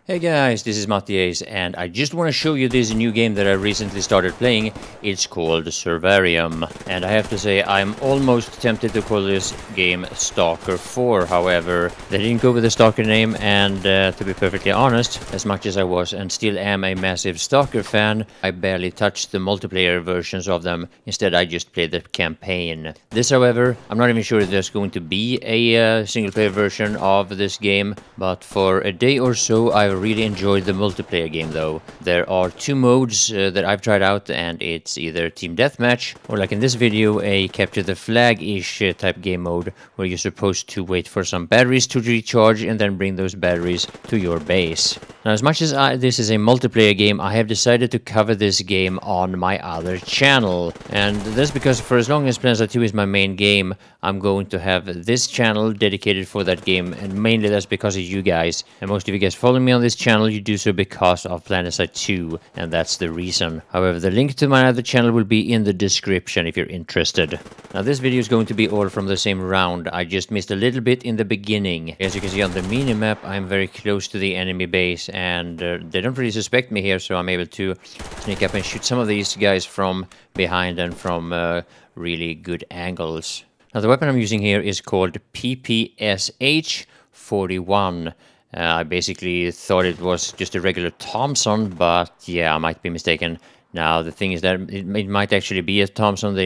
Hey guys, this is Matthias, and I just want to show you this new game that I recently started playing. It's called Survarium, and I have to say I'm almost tempted to call this game S.T.A.L.K.E.R 4, however, they didn't go with the S.T.A.L.K.E.R name, and to be perfectly honest, as much as I was and still am a massive S.T.A.L.K.E.R fan, I barely touched the multiplayer versions of them. Instead, I just played the campaign. This, however, I'm not even sure if there's going to be a single-player version of this game, but for a day or so I really enjoyed the multiplayer game though. There are two modes that I've tried out, and it's either Team Deathmatch or, like in this video, a Capture the Flag-ish type game mode where you're supposed to wait for some batteries to recharge and then bring those batteries to your base. Now, as much as this is a multiplayer game, I have decided to cover this game on my other channel. And that's because for as long as PlanetSide 2 is my main game, I'm going to have this channel dedicated for that game, and mainly that's because of you guys. And most of you guys following me on this channel, you do so because of PlanetSide 2, and that's the reason. However, the link to my other channel will be in the description if you're interested. Now, this video is going to be all from the same round. I just missed a little bit in the beginning. As you can see on the mini-map, I'm very close to the enemy base, and they don't really suspect me here, so I'm able to sneak up and shoot some of these guys from behind and from really good angles. Now, the weapon I'm using here is called PPSH-41. I basically thought it was just a regular Thompson, but yeah, I might be mistaken. Now, the thing is that it might actually be a Thompson.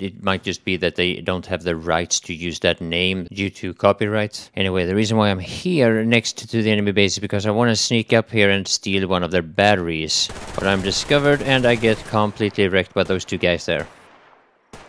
It might just be that they don't have the rights to use that name due to copyright. Anyway, the reason why I'm here next to the enemy base is because I want to sneak up here and steal one of their batteries. But I'm discovered and I get completely wrecked by those two guys there.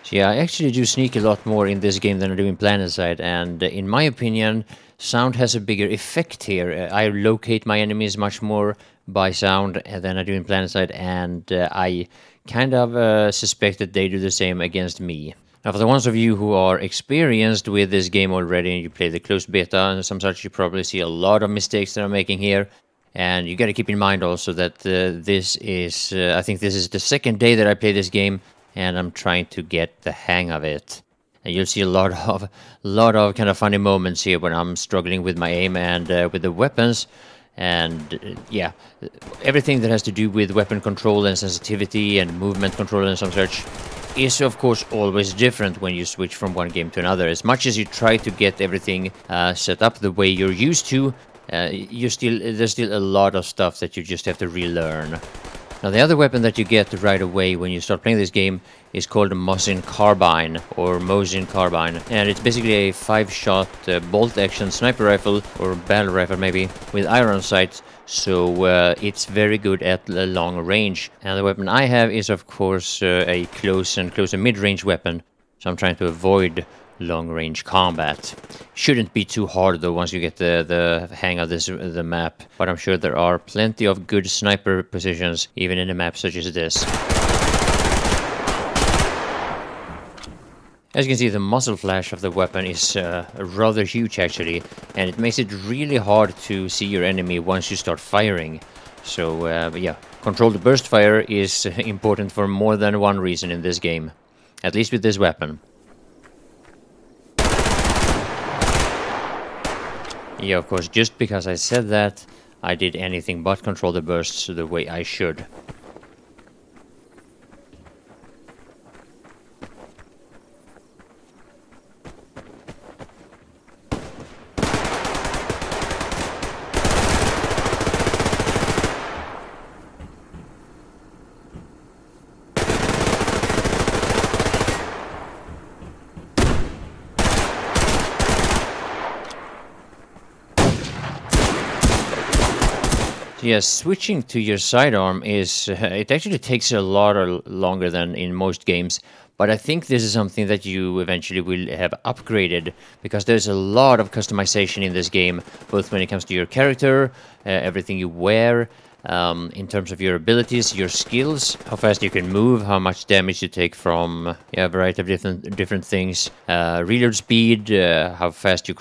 So yeah, I actually do sneak a lot more in this game than I do in PlanetSide, and in my opinion, sound has a bigger effect here. I locate my enemies much more by sound than I do in PlanetSide, and I kind of suspect that they do the same against me. Now, for the ones of you who are experienced with this game already and you play the closed beta and some such, you probably see a lot of mistakes that I'm making here. And you got to keep in mind also that this is, I think this is the second day that I play this game, and I'm trying to get the hang of it. And you'll see a lot of kind of funny moments here when I'm struggling with my aim and with the weapons. And yeah, everything that has to do with weapon control and sensitivity and movement control and some such is of course always different when you switch from one game to another. As much as you try to get everything set up the way you're used to, there's still a lot of stuff that you just have to relearn. Now, the other weapon that you get right away when you start playing this game is called a Mosin Carbine, or Mosin Carbine, and it's basically a 5-shot bolt-action sniper rifle, or battle rifle maybe, with iron sights, so it's very good at long range. And the weapon I have is of course a close and mid-range weapon, so I'm trying to avoid long-range combat. Shouldn't be too hard though once you get the hang of the map, but I'm sure there are plenty of good sniper positions even in a map such as this. As you can see, the muzzle flash of the weapon is rather huge actually, and it makes it really hard to see your enemy once you start firing. So yeah, controlled burst fire is important for more than one reason in this game, at least with this weapon. Yeah, of course, just because I said that, I did anything but control the bursts the way I should. Yes, switching to your sidearm is, it actually takes a lot longer than in most games, but I think this is something that you eventually will have upgraded, because there's a lot of customization in this game, both when it comes to your character, everything you wear, in terms of your abilities, your skills, how fast you can move, how much damage you take from a variety of different things, reload speed, how fast you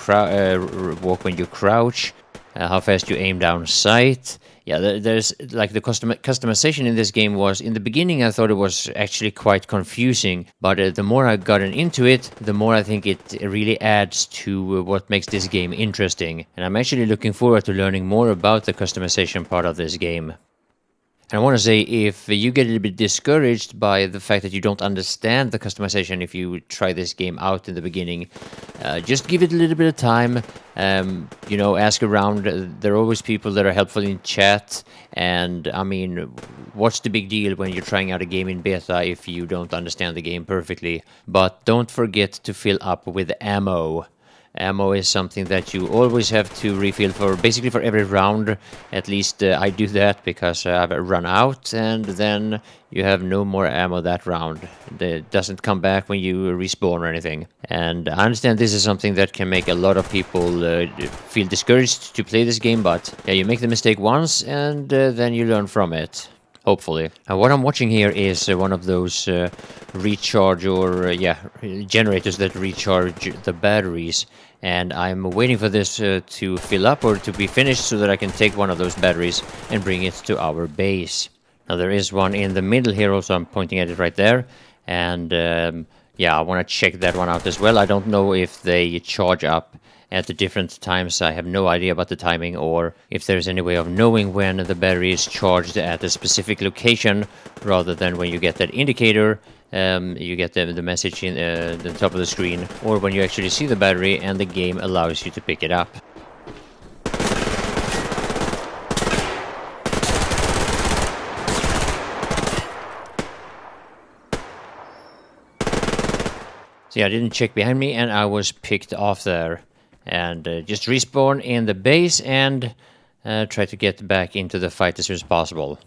walk when you crouch, how fast you aim down sight, yeah, there's like the customization in this game was, in the beginning I thought it was actually quite confusing, but the more I gotten into it, the more I think it really adds to what makes this game interesting. And I'm actually looking forward to learning more about the customization part of this game. And I want to say, if you get a little bit discouraged by the fact that you don't understand the customization if you try this game out in the beginning, just give it a little bit of time. You know, ask around. There are always people that are helpful in chat. And I mean, what's the big deal when you're trying out a game in beta if you don't understand the game perfectly? But don't forget to fill up with ammo. Ammo is something that you always have to refill for, basically for every round. At least I do that, because I've run out, and then you have no more ammo that round. It doesn't come back when you respawn or anything. And I understand this is something that can make a lot of people feel discouraged to play this game, but yeah, you make the mistake once, and then you learn from it. Hopefully. What I'm watching here is one of those recharge or generators that recharge the batteries, and I'm waiting for this to fill up or to be finished so that I can take one of those batteries and bring it to our base. Now there is one in the middle here also. I'm pointing at it right there, and yeah, I want to check that one out as well. I don't know if they charge up at the different times. I have no idea about the timing, or if there's any way of knowing when the battery is charged at a specific location, rather than when you get that indicator, you get the message in the top of the screen, or when you actually see the battery and the game allows you to pick it up. So yeah, I didn't check behind me and I was picked off there. And just respawn in the base and try to get back into the fight as soon as possible.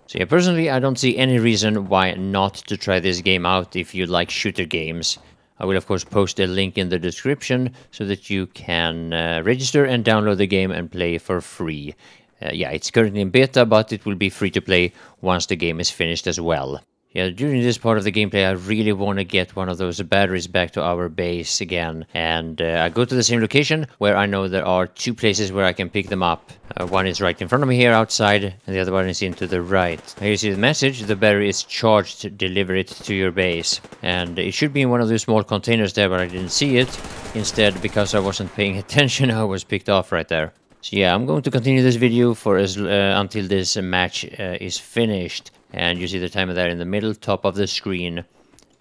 So yeah, personally, I don't see any reason why not to try this game out if you like shooter games. I will of course post a link in the description so that you can register and download the game and play for free. Yeah, it's currently in beta, but it will be free to play once the game is finished as well. Yeah, during this part of the gameplay, I really want to get one of those batteries back to our base again. And I go to the same location where I know there are two places where I can pick them up. One is right in front of me here outside, and the other one is into the right. Here you see the message: the battery is charged, deliver it to your base. And it should be in one of those small containers there, but I didn't see it. Instead, because I wasn't paying attention, I was picked off right there. So yeah, I'm going to continue this video for until this match is finished. And you see the timer there in the middle, top of the screen.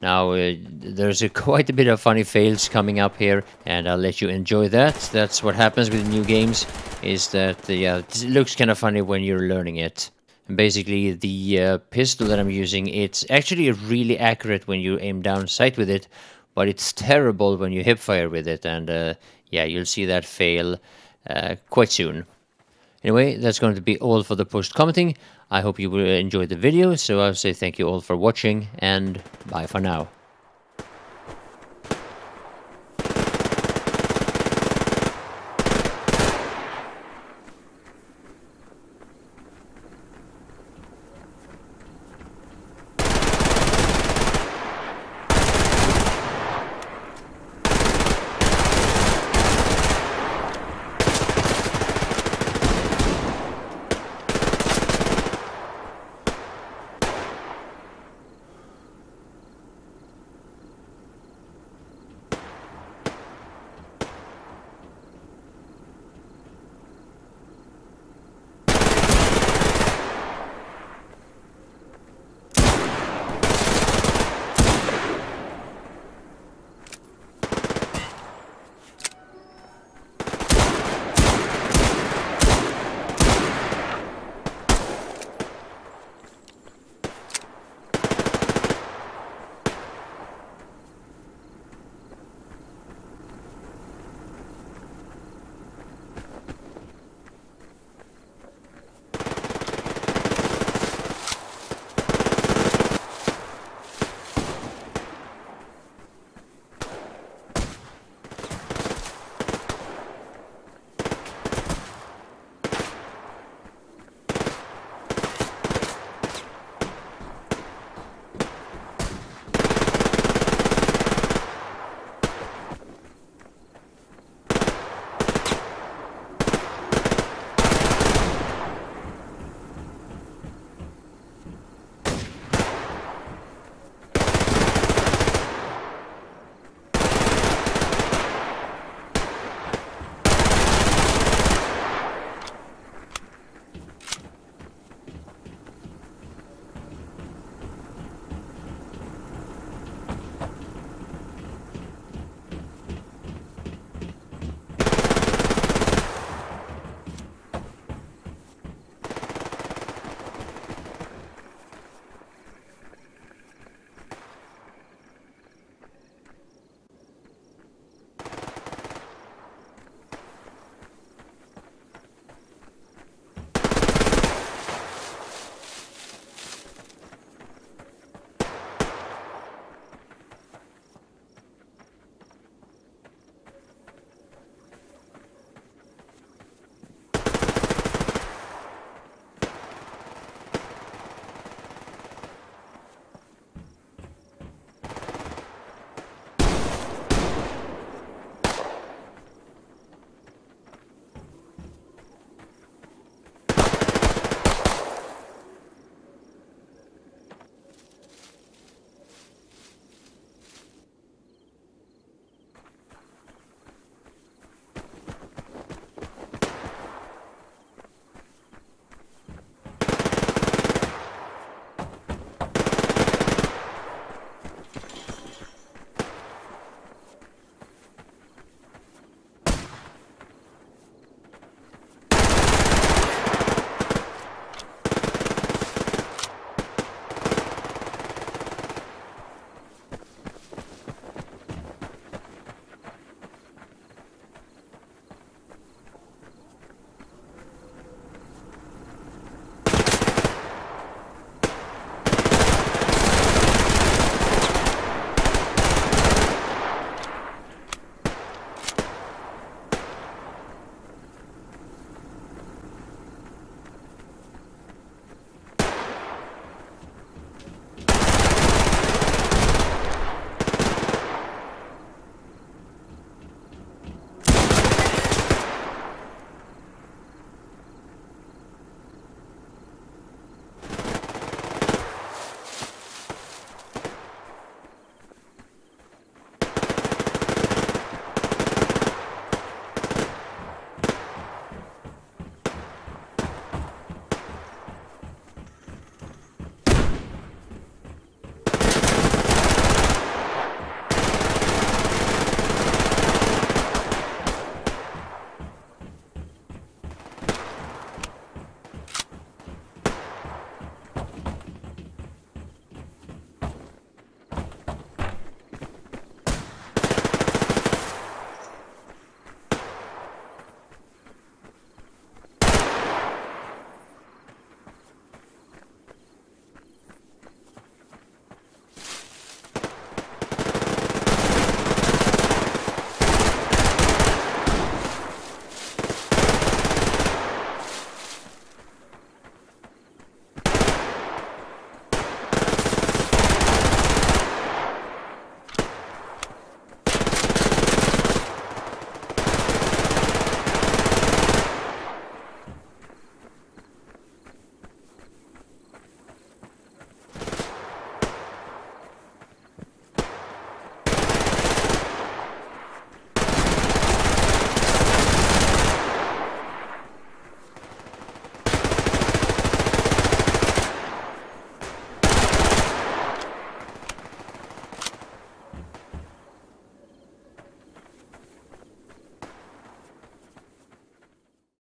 Now, there's quite a bit of funny fails coming up here, and I'll let you enjoy that. That's what happens with new games, is that it looks kind of funny when you're learning it. And basically, the pistol that I'm using, it's actually really accurate when you aim down sight with it, but it's terrible when you hipfire with it, and yeah, you'll see that fail quite soon. Anyway, that's going to be all for the post-commenting. I hope you will enjoy the video, so I'll say thank you all for watching, and bye for now.